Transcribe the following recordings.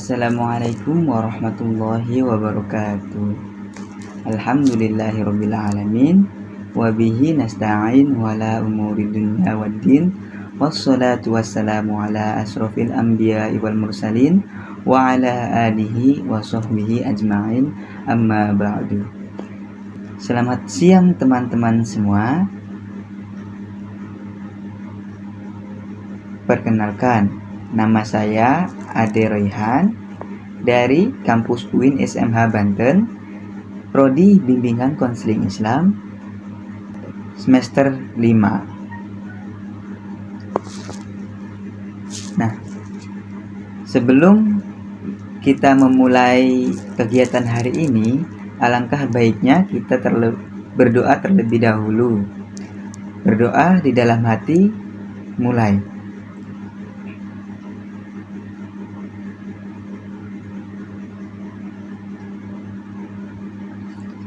Assalamualaikum warahmatullahi wabarakatuh. Alhamdulillahirabbil alamin wa bihi nasta'in wala umuri dunya waddin. Wassalatu wassalamu ala asrofil anbiya'i wal mursalin wa ala alihi wa sahbihi ajma'in, amma ba'du. Selamat siang teman-teman semua. Perkenalkan, nama saya Ade Royhan dari Kampus UIN SMH Banten, Prodi Bimbingan Konseling Islam, semester 5. Nah, sebelum kita memulai kegiatan hari ini, alangkah baiknya kita berdoa terlebih dahulu. Berdoa di dalam hati, mulai.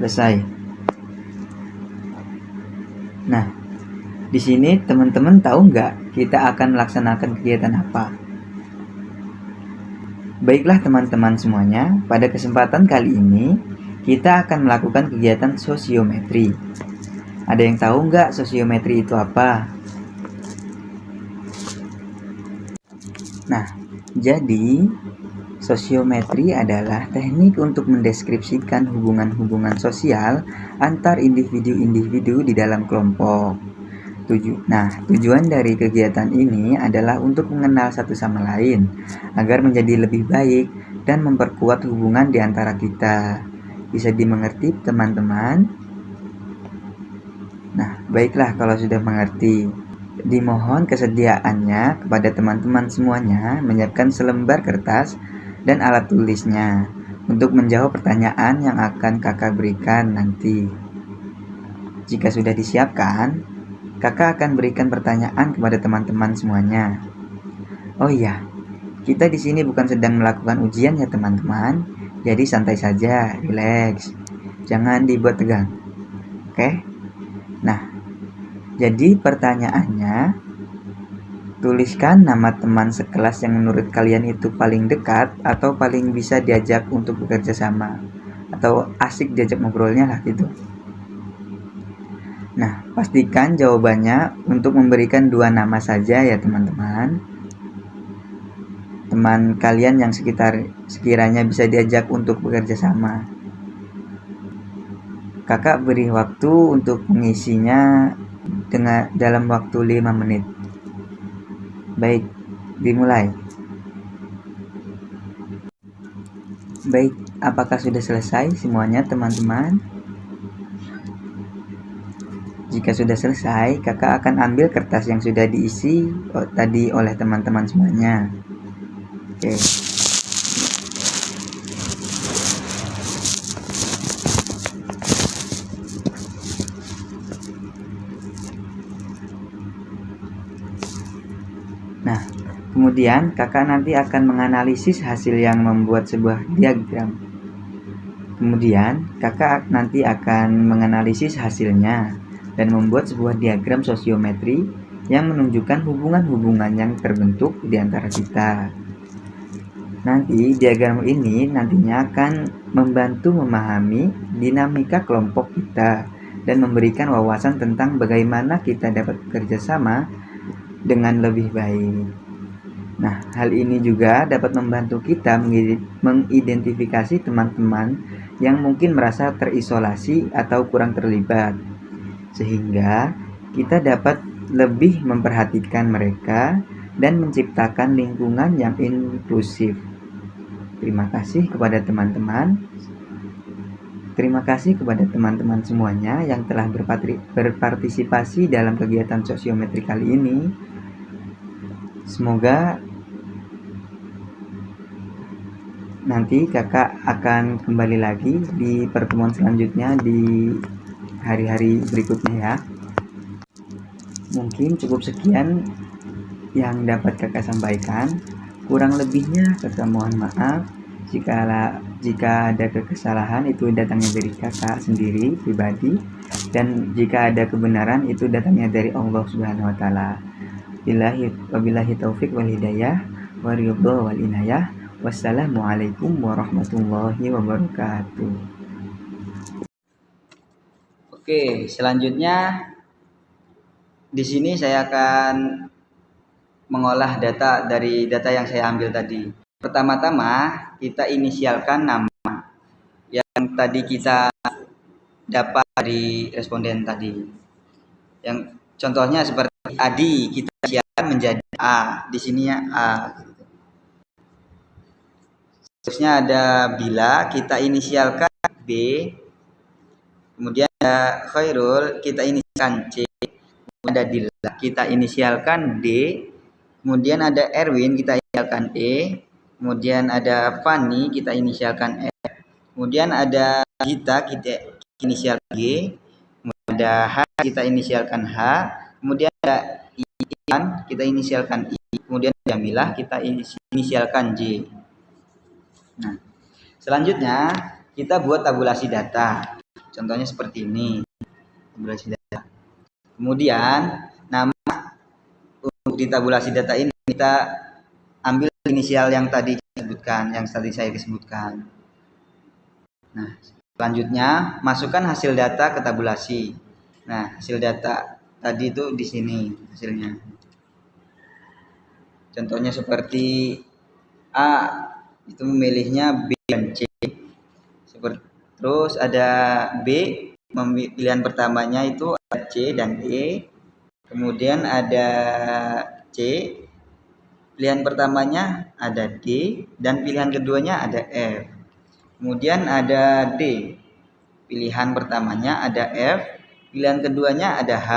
Selesai. Nah, di sini teman-teman tahu nggak kita akan melaksanakan kegiatan apa? Baiklah teman-teman semuanya, pada kesempatan kali ini kita akan melakukan kegiatan sosiometri. Ada yang tahu nggak sosiometri itu apa? Nah, jadi sosiometri adalah teknik untuk mendeskripsikan hubungan-hubungan sosial antar individu-individu di dalam kelompok. Tujuan dari kegiatan ini adalah untuk mengenal satu sama lain agar menjadi lebih baik dan memperkuat hubungan di antara kita. Bisa dimengerti, teman-teman? Nah, baiklah kalau sudah mengerti. Dimohon kesediaannya kepada teman-teman semuanya menyiapkan selembar kertas dan alat tulisnya untuk menjawab pertanyaan yang akan kakak berikan nanti. Jika sudah disiapkan, kakak akan berikan pertanyaan kepada teman-teman semuanya. Oh iya, kita di sini bukan sedang melakukan ujian ya teman-teman, jadi santai saja, relax, jangan dibuat tegang. Oke? Nah, jadi pertanyaannya, tuliskan nama teman sekelas yang menurut kalian itu paling dekat atau paling bisa diajak untuk bekerja sama atau asik diajak ngobrolnya lah gitu. Nah, pastikan jawabannya untuk memberikan 2 nama saja ya teman-teman. Teman kalian yang sekiranya bisa diajak untuk bekerja sama. Kakak beri waktu untuk mengisinya dalam waktu 5 menit. Baik, dimulai. Baik, apakah sudah selesai semuanya teman-teman? Jika sudah selesai, kakak akan ambil kertas yang sudah diisi tadi oleh teman-teman semuanya. Oke. Nah, kemudian kakak nanti akan menganalisis hasil yang membuat sebuah diagram. Kemudian kakak nanti akan menganalisis hasilnya dan membuat sebuah diagram sosiometri yang menunjukkan hubungan-hubungan yang terbentuk di antara kita. Nanti diagram ini nantinya akan membantu memahami dinamika kelompok kita dan memberikan wawasan tentang bagaimana kita dapat bekerja sama dengan lebih baik. Nah, hal ini juga dapat membantu kita mengidentifikasi teman-teman yang mungkin merasa terisolasi atau kurang terlibat, sehingga kita dapat lebih memperhatikan mereka dan menciptakan lingkungan yang inklusif. Terima kasih kepada teman-teman. Terima kasih kepada teman-teman semuanya yang telah berpartisipasi dalam kegiatan sosiometri kali ini. Semoga nanti kakak akan kembali lagi di pertemuan selanjutnya di hari-hari berikutnya ya. Mungkin cukup sekian yang dapat kakak sampaikan. Kurang lebihnya kakak mohon maaf. Jika ada kesalahan itu datangnya dari kakak sendiri pribadi, dan jika ada kebenaran itu datangnya dari Allah Subhanahu wa taala. Wabillahi taufik wal hidayah wa ridho wal inayah. Wassalamualaikum warahmatullahi wabarakatuh. Oke, selanjutnya di sini saya akan mengolah data dari data yang saya ambil tadi. Pertama-tama kita inisialkan nama yang tadi kita dapat dari responden tadi. Yang contohnya seperti Adi, kita inisialkan menjadi A. Di sini ya A. Terusnya ada Bila, kita inisialkan B. Kemudian ada Khairul, kita inisialkan C. Kemudian ada Dila, kita inisialkan D. Kemudian ada Erwin, kita inisialkan E. Kemudian ada Fani, kita inisialkan F. Kemudian ada Gita, kita inisialkan G. Kemudian ada H, kita inisialkan H. Kemudian ada Ian, kita inisialkan I. Kemudian ada Milah, kita inisialkan J. Nah, selanjutnya kita buat tabulasi data. Contohnya seperti ini. Tabulasi data. Kemudian nama untuk di tabulasi data ini kita ambil inisial yang tadi saya sebutkan. Nah, selanjutnya masukkan hasil data ke tabulasi. Nah, hasil data tadi itu di sini hasilnya. Contohnya seperti A itu memilihnya B dan C. Terus ada B, pilihan pertamanya itu ada C dan E. Kemudian ada C, pilihan pertamanya ada D dan pilihan keduanya ada F. Kemudian ada D, pilihan pertamanya ada F, pilihan keduanya ada H.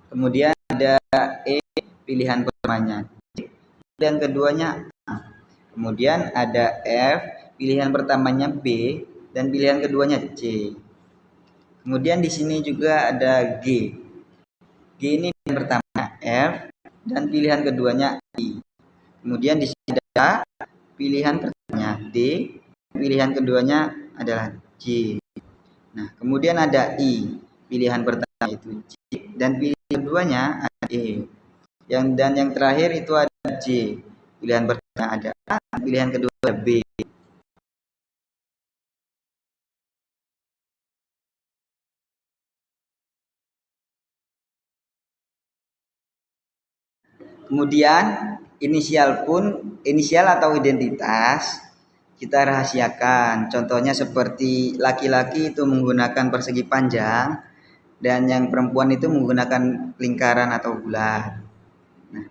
Kemudian ada E, pilihan pertamanya D, pilihan keduanya A. Kemudian ada F, pilihan pertamanya B dan pilihan keduanya C. Kemudian di sini juga ada G. G ini pilihan pertama F dan pilihan keduanya I. Kemudian di sini ada pilihan pertamanya D, pilihan keduanya adalah J. Nah, kemudian ada I, pilihan pertama itu J dan pilihan keduanya ada E. Yang terakhir itu ada J, pilihan pertama ada A, pilihan kedua ada B. Kemudian inisial atau identitas kita rahasiakan. Contohnya seperti laki-laki itu menggunakan persegi panjang dan yang perempuan itu menggunakan lingkaran atau bulat. Nah,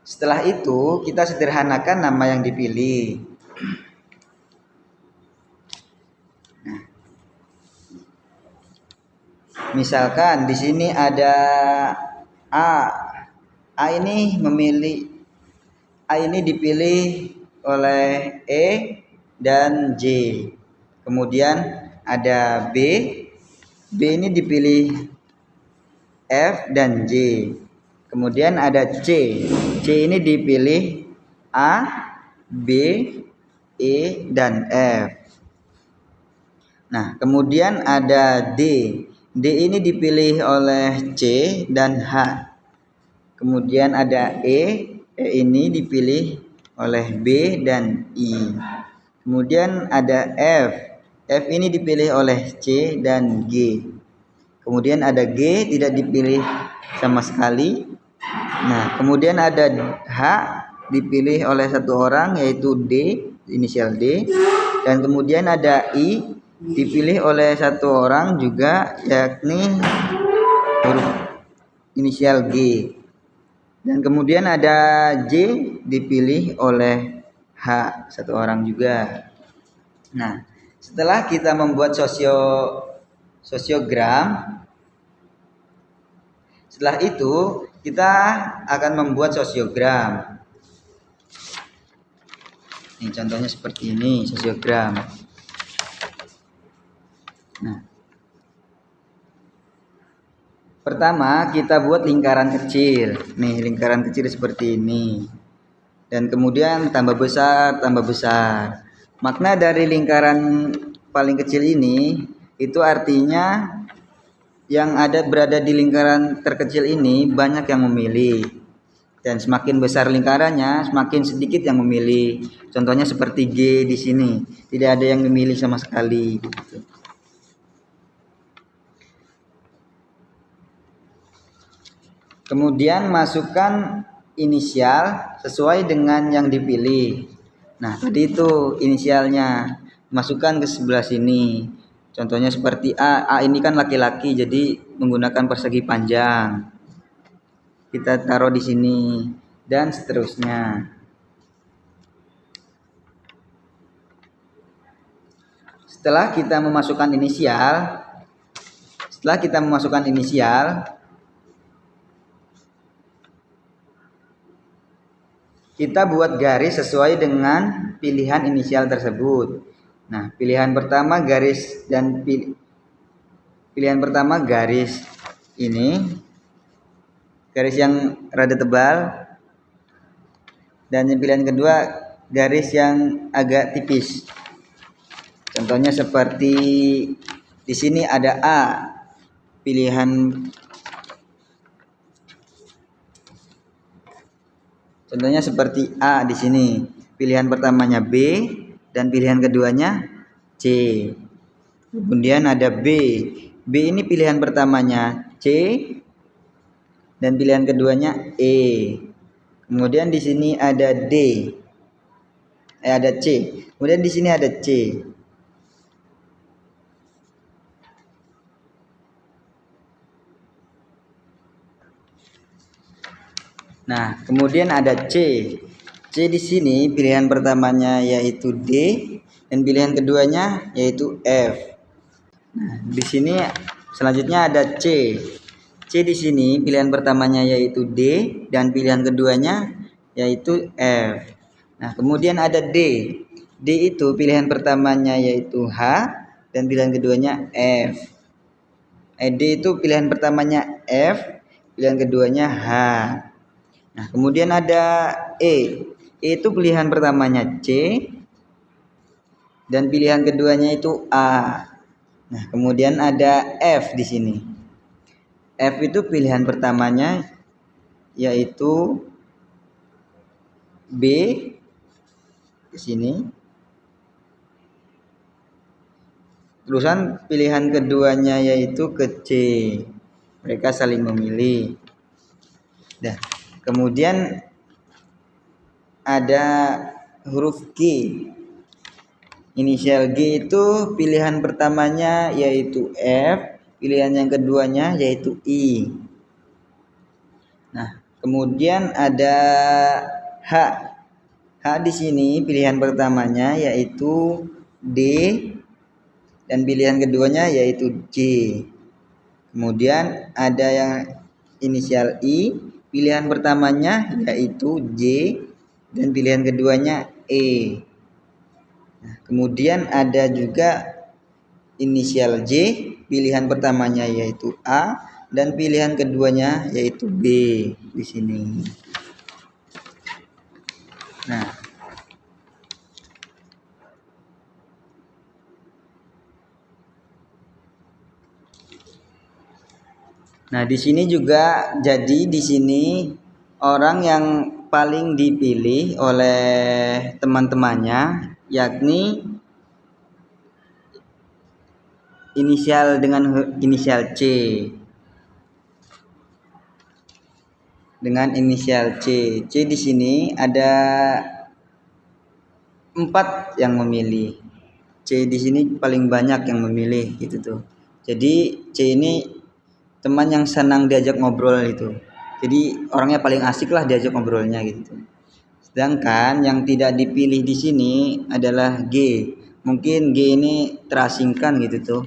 setelah itu kita sederhanakan nama yang dipilih. Nah, misalkan di sini ada A. A ini dipilih oleh E dan J. Kemudian ada B. B ini dipilih F dan J. Kemudian ada C. C ini dipilih A, B, E dan F. Nah, kemudian ada D. D ini dipilih oleh C dan H. Kemudian ada E. E ini dipilih oleh B dan I. Kemudian ada F. F ini dipilih oleh C dan G. Kemudian ada G tidak dipilih sama sekali. Nah, kemudian ada H dipilih oleh satu orang yaitu D, inisial D. Dan kemudian ada I dipilih oleh satu orang juga yakni huruf inisial G. Dan kemudian ada J dipilih oleh H, satu orang juga. Nah, setelah kita membuat sosiogram, setelah itu kita akan membuat sosiogram. Ini contohnya seperti ini, sosiogram. Nah, pertama kita buat lingkaran kecil. Nih, lingkaran kecil seperti ini. Dan kemudian tambah besar. Makna dari lingkaran paling kecil ini itu artinya yang berada di lingkaran terkecil ini banyak yang memilih. Dan semakin besar lingkarannya, semakin sedikit yang memilih. Contohnya seperti G di sini, tidak ada yang memilih sama sekali. Gitu. Kemudian masukkan inisial sesuai dengan yang dipilih. Nah, tadi itu inisialnya masukkan ke sebelah sini. Contohnya seperti A. A ini kan laki-laki, jadi menggunakan persegi panjang. Kita taruh di sini dan seterusnya. Setelah kita memasukkan inisial, kita buat garis sesuai dengan pilihan inisial tersebut. Nah, pilihan pertama garis ini, garis yang rada tebal, dan yang pilihan kedua garis yang agak tipis. Contohnya seperti di sini ada A, contohnya seperti A di sini, pilihan pertamanya B dan pilihan keduanya C. Kemudian ada B. B ini pilihan pertamanya C dan pilihan keduanya E. Kemudian di sini ada ada C. Kemudian di sini ada C. Nah, kemudian ada C. C di sini pilihan pertamanya yaitu D dan pilihan keduanya yaitu F. Nah, di sini selanjutnya ada C. C di sini pilihan pertamanya yaitu D dan pilihan keduanya yaitu F. Nah, kemudian ada D. D itu pilihan pertamanya yaitu H dan pilihan keduanya F. D itu pilihan pertamanya F, pilihan keduanya H. Nah, kemudian ada E. E itu pilihan pertamanya C dan pilihan keduanya itu A. Nah, kemudian ada F di sini. F itu pilihan pertamanya yaitu B di sini. Terusan pilihan keduanya yaitu ke C. Mereka saling memilih. Nah, kemudian ada huruf G. Inisial G itu pilihan pertamanya yaitu F, pilihan yang keduanya yaitu I. Nah, kemudian ada H. H di sini pilihan pertamanya yaitu D dan pilihan keduanya yaitu J. Kemudian ada yang inisial I, pilihan pertamanya yaitu J dan pilihan keduanya E. Nah, kemudian ada juga inisial J, pilihan pertamanya yaitu A dan pilihan keduanya yaitu B di sini. Nah, di sini juga jadi di sini orang yang paling dipilih oleh teman-temannya yakni inisial dengan inisial C. Dengan inisial C. C di sini ada 4 yang memilih. C di sini paling banyak yang memilih gitu tuh. Jadi C ini teman yang senang diajak ngobrol itu. Jadi orangnya paling asik lah diajak ngobrolnya gitu. Sedangkan yang tidak dipilih di sini adalah G. Mungkin G ini terasingkan gitu tuh.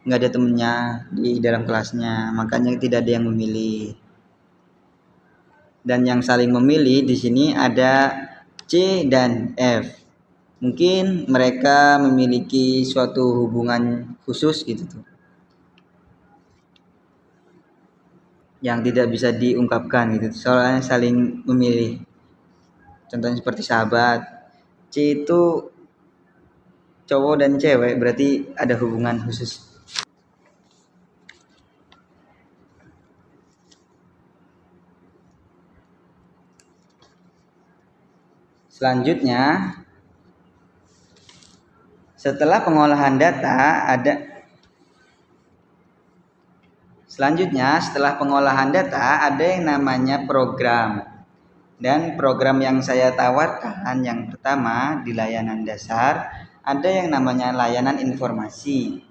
Nggak ada temennya di dalam kelasnya, makanya tidak ada yang memilih. Dan yang saling memilih di sini ada C dan F. Mungkin mereka memiliki suatu hubungan khusus gitu tuh, yang tidak bisa diungkapkan gitu, soalnya saling memilih. Contohnya seperti sahabat. C itu cowok dan cewek, berarti ada hubungan khusus. Selanjutnya, setelah pengolahan data ada yang namanya program. Dan program yang saya tawarkan yang pertama di layanan dasar ada yang namanya layanan informasi.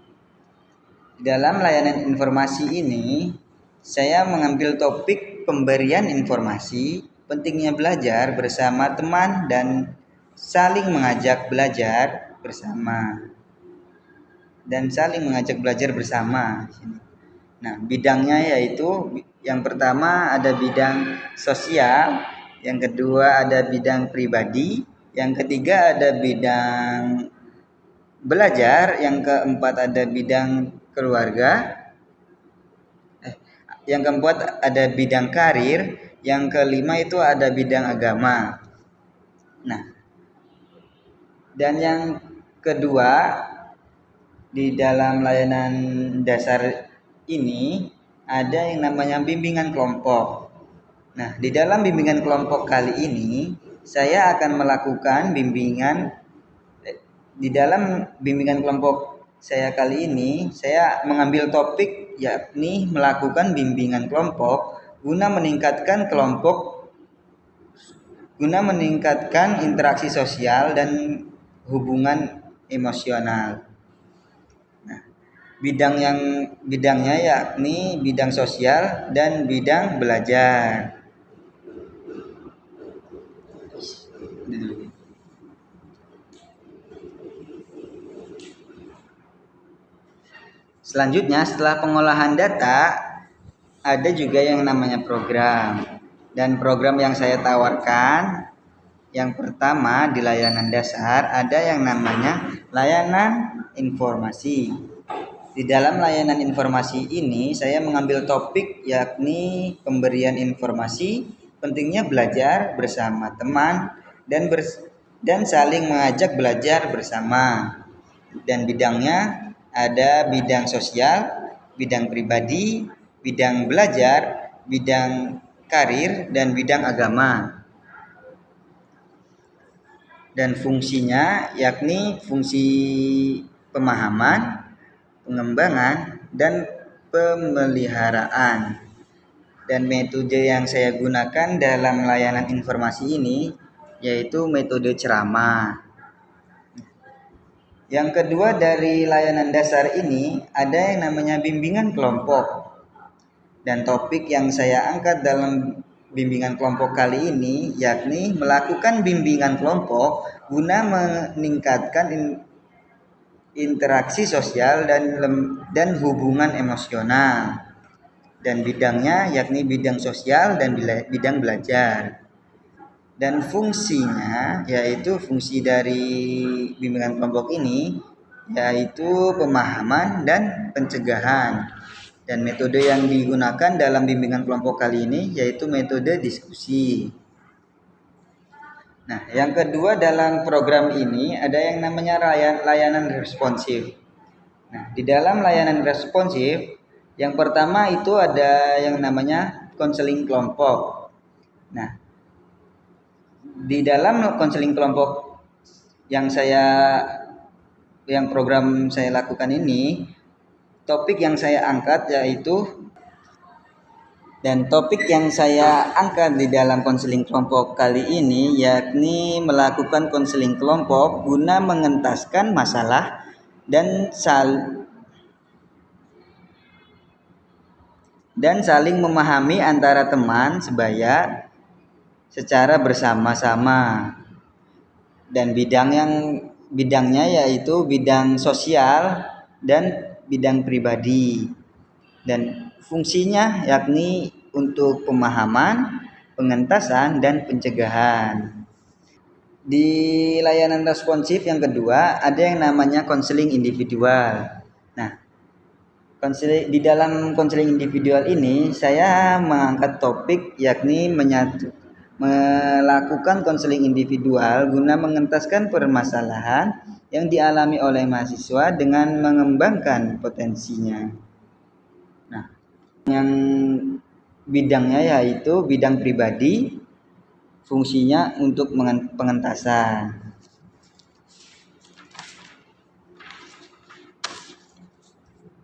Di dalam layanan informasi ini saya mengambil topik pemberian informasi, pentingnya belajar bersama teman dan saling mengajak belajar bersama. Nah, bidangnya yaitu yang pertama ada bidang sosial, yang kedua ada bidang pribadi, yang ketiga ada bidang belajar, yang keempat ada bidang keluarga, yang keempat ada bidang karir, yang kelima itu ada bidang agama. Nah, dan yang kedua di dalam layanan dasar ini ada yang namanya bimbingan kelompok. Nah, di dalam bimbingan kelompok kali ini saya akan melakukan di dalam bimbingan kelompok saya kali ini saya mengambil topik yakni melakukan bimbingan kelompok guna meningkatkan interaksi sosial dan hubungan emosional. Nah, bidangnya yakni bidang sosial dan bidang belajar. Selanjutnya, setelah pengolahan data ada juga yang namanya program. Dan program yang saya tawarkan yang pertama di layanan dasar ada yang namanya layanan informasi. Di dalam layanan informasi ini saya mengambil topik yakni pemberian informasi, pentingnya belajar bersama teman dan saling mengajak belajar bersama. Dan bidangnya ada bidang sosial, bidang pribadi, bidang belajar, bidang karir, dan bidang agama. Dan fungsinya yakni fungsi pemahaman, pengembangan, dan pemeliharaan. Dan metode yang saya gunakan dalam layanan informasi ini yaitu metode ceramah. Yang kedua dari layanan dasar ini ada yang namanya bimbingan kelompok. Dan topik yang saya angkat dalam bimbingan kelompok kali ini yakni melakukan bimbingan kelompok guna meningkatkan interaksi sosial dan hubungan emosional. Dan bidangnya yakni bidang sosial dan bidang belajar. Dan fungsinya yaitu fungsi dari bimbingan kelompok ini yaitu pemahaman dan pencegahan. Dan metode yang digunakan dalam bimbingan kelompok kali ini yaitu metode diskusi. Nah, yang kedua dalam program ini ada yang namanya layanan responsif. Nah, di dalam layanan responsif yang pertama itu ada yang namanya konseling kelompok. Nah, di dalam konseling kelompok yang program saya lakukan ini, topik yang saya angkat di dalam konseling kelompok kali ini yakni melakukan konseling kelompok guna mengentaskan masalah dan saling memahami antara teman sebaya secara bersama-sama. Dan bidangnya yaitu bidang sosial dan bidang pribadi. Dan fungsinya yakni untuk pemahaman, pengentasan, dan pencegahan. Di layanan responsif yang kedua ada yang namanya konseling individual. Nah, di dalam konseling individual ini saya mengangkat topik yakni melakukan konseling individual guna mengentaskan permasalahan yang dialami oleh mahasiswa dengan mengembangkan potensinya. Nah, yang bidangnya yaitu bidang pribadi, fungsinya untuk pengentasan.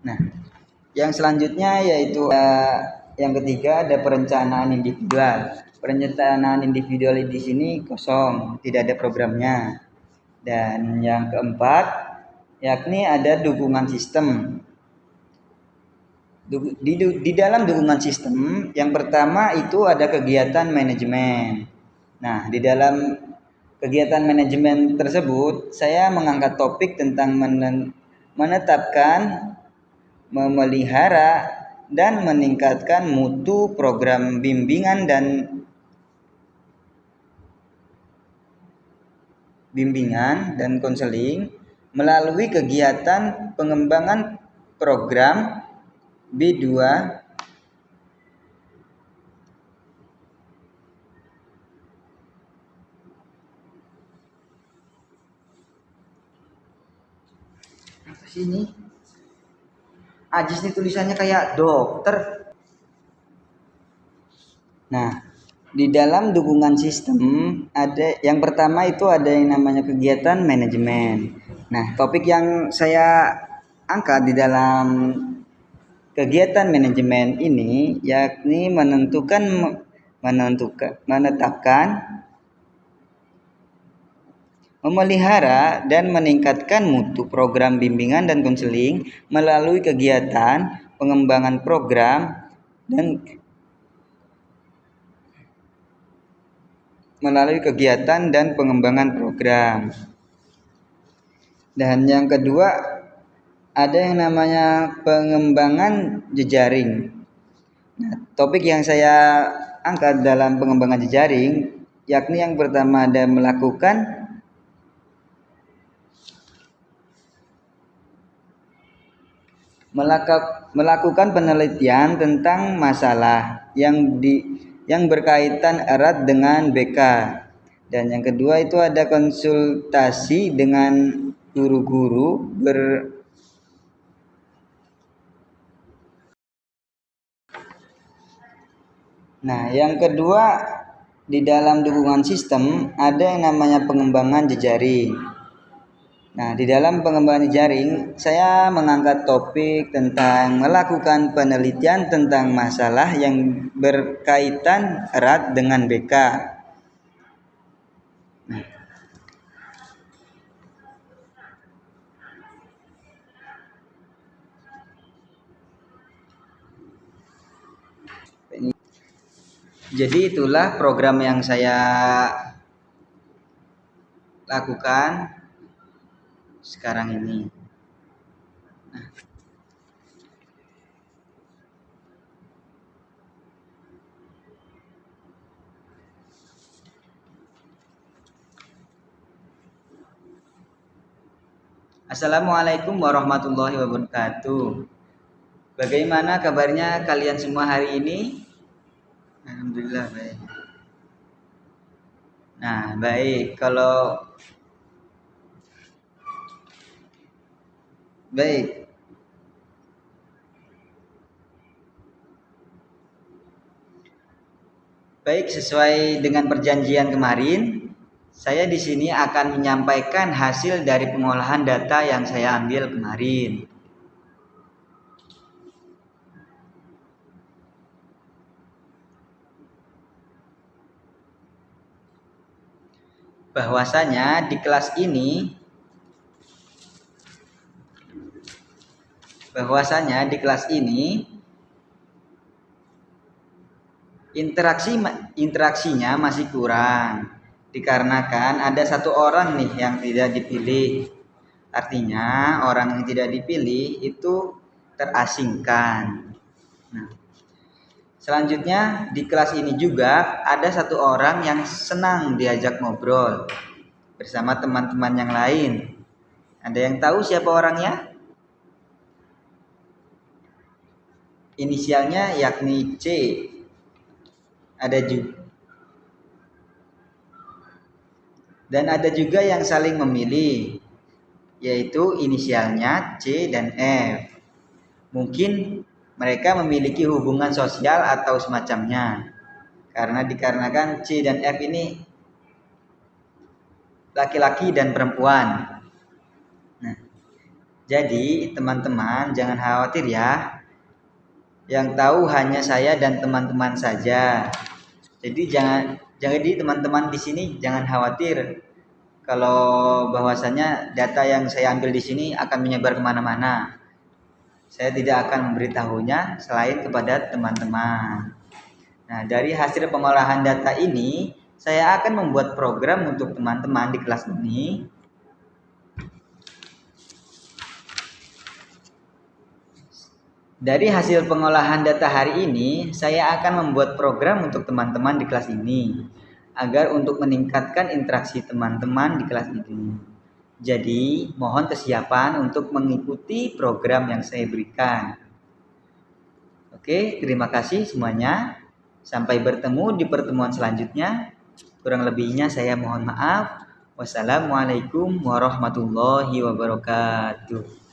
Nah, yang selanjutnya yaitu yang ketiga ada perencanaan individual. Perencanaan individual di sini kosong, tidak ada programnya. Dan yang keempat yakni ada dukungan sistem. Di dalam dukungan sistem yang pertama itu ada kegiatan manajemen. Nah, di dalam kegiatan manajemen tersebut saya mengangkat topik tentang menetapkan, memelihara dan meningkatkan mutu program bimbingan dan konseling melalui kegiatan pengembangan program B2 apa sih ini? Ajis nih tulisannya kayak dokter. Nah, di dalam dukungan sistem ada yang pertama itu ada yang namanya kegiatan manajemen. Nah, topik yang saya angkat di dalam kegiatan manajemen ini yakni menetapkan, memelihara dan meningkatkan mutu program bimbingan dan konseling melalui kegiatan pengembangan program dan pengembangan program. Dan yang kedua ada yang namanya pengembangan jejaring. Nah, topik yang saya angkat dalam pengembangan jejaring yakni yang pertama ada melakukan penelitian tentang masalah yang berkaitan erat dengan BK. Dan yang kedua itu ada konsultasi dengan guru-guru Nah, yang kedua di dalam dukungan sistem ada yang namanya pengembangan jejaring. Nah, di dalam pengembangan jejaring saya mengangkat topik tentang melakukan penelitian tentang masalah yang berkaitan erat dengan BK. Nah, jadi itulah program yang saya lakukan sekarang ini. Nah, Assalamualaikum warahmatullahi wabarakatuh. Bagaimana kabarnya kalian semua hari ini? Alhamdulillah baik. Nah, baik. Baik. Baik, sesuai dengan perjanjian kemarin, saya di sini akan menyampaikan hasil dari pengolahan data yang saya ambil kemarin. Bahwasanya di kelas ini interaksinya masih kurang dikarenakan ada satu orang nih yang tidak dipilih. Artinya orang yang tidak dipilih itu terasingkan. Nah, selanjutnya di kelas ini juga ada satu orang yang senang diajak ngobrol bersama teman-teman yang lain. Ada yang tahu siapa orangnya? Inisialnya yakni C. Dan ada juga yang saling memilih, yaitu inisialnya C dan F. Mungkin mereka memiliki hubungan sosial atau semacamnya. karena dikarenakan C dan F ini laki-laki dan perempuan. Nah, jadi teman-teman jangan khawatir ya. Yang tahu hanya saya dan teman-teman saja. Jadi jadi teman-teman di sini jangan khawatir kalau bahwasanya data yang saya ambil di sini akan menyebar kemana-mana. Saya tidak akan memberitahunya selain kepada teman-teman. Nah, dari hasil pengolahan data ini, saya akan membuat program untuk teman-teman di kelas ini. Dari hasil pengolahan data hari ini, saya akan membuat program untuk teman-teman di kelas ini agar untuk meningkatkan interaksi teman-teman di kelas ini. Jadi, mohon kesiapan untuk mengikuti program yang saya berikan. Oke, terima kasih semuanya. Sampai bertemu di pertemuan selanjutnya. Kurang lebihnya saya mohon maaf. Wassalamualaikum warahmatullahi wabarakatuh.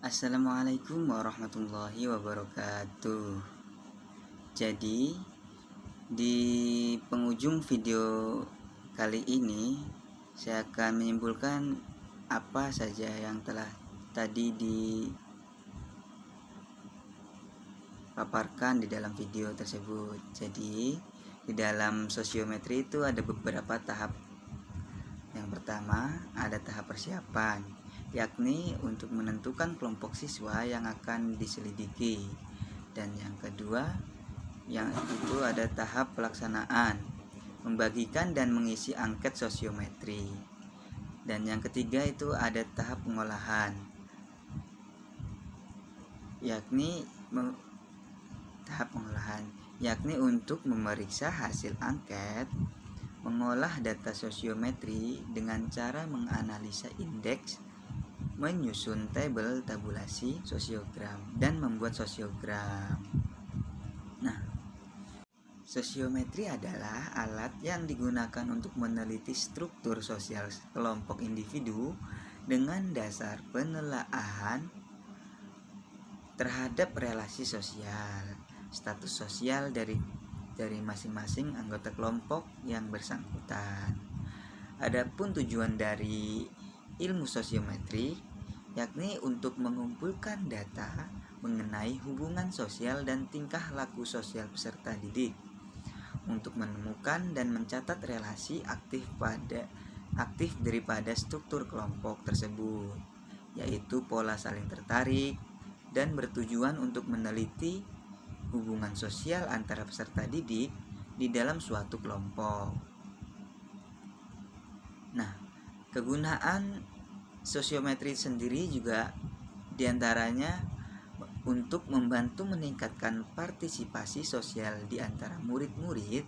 Assalamualaikum warahmatullahi wabarakatuh. Jadi di penghujung video kali ini saya akan menyimpulkan apa saja yang telah tadi dipaparkan di dalam video tersebut. Jadi di dalam sosiometri itu ada beberapa tahap. Yang pertama ada tahap persiapan, yakni untuk menentukan kelompok siswa yang akan diselidiki. Dan yang kedua, yang itu ada tahap pelaksanaan, membagikan dan mengisi angket sosiometri. Dan yang ketiga itu ada tahap pengolahan, yakni untuk memeriksa hasil angket, mengolah data sosiometri dengan cara menganalisa indeks, menyusun tabel tabulasi sosiogram, dan membuat sosiogram. Nah, sosiometri adalah alat yang digunakan untuk meneliti struktur sosial kelompok individu dengan dasar penelaahan terhadap relasi sosial, status sosial dari masing-masing anggota kelompok yang bersangkutan. Adapun tujuan dari ilmu sosiometri yakni untuk mengumpulkan data mengenai hubungan sosial dan tingkah laku sosial peserta didik, untuk menemukan dan mencatat relasi aktif daripada struktur kelompok tersebut, yaitu pola saling tertarik, dan bertujuan untuk meneliti hubungan sosial antara peserta didik di dalam suatu kelompok. Nah, kegunaan sosiometri sendiri juga diantaranya untuk membantu meningkatkan partisipasi sosial di antara murid-murid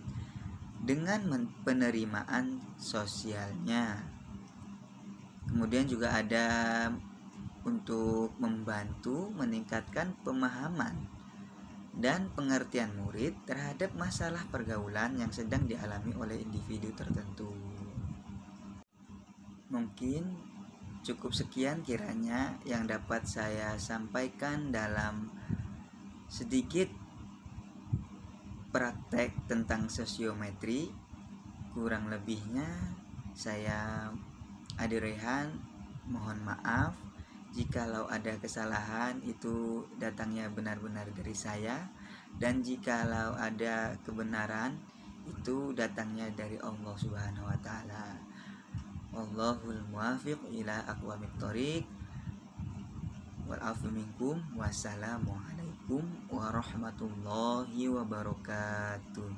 dengan penerimaan sosialnya. Kemudian juga ada untuk membantu meningkatkan pemahaman dan pengertian murid terhadap masalah pergaulan yang sedang dialami oleh individu tertentu. Mungkin cukup sekian kiranya yang dapat saya sampaikan dalam sedikit praktek tentang sosiometri. Kurang lebihnya saya Adi Rehan mohon maaf jikalau ada kesalahan, itu datangnya benar-benar dari saya, dan jikalau ada kebenaran itu datangnya dari Allah Subhanahu wa taala. Wallahul muwaffiq ila aqwamit thoriq. Wal afu minkum. Wassalamualaikum warahmatullahi wabarakatuh.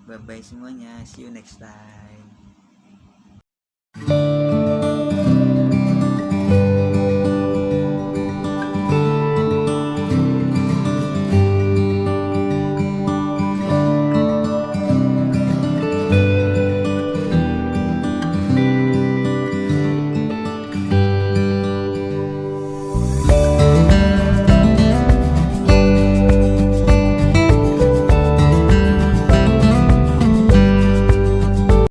Bye bye semuanya. See you next time.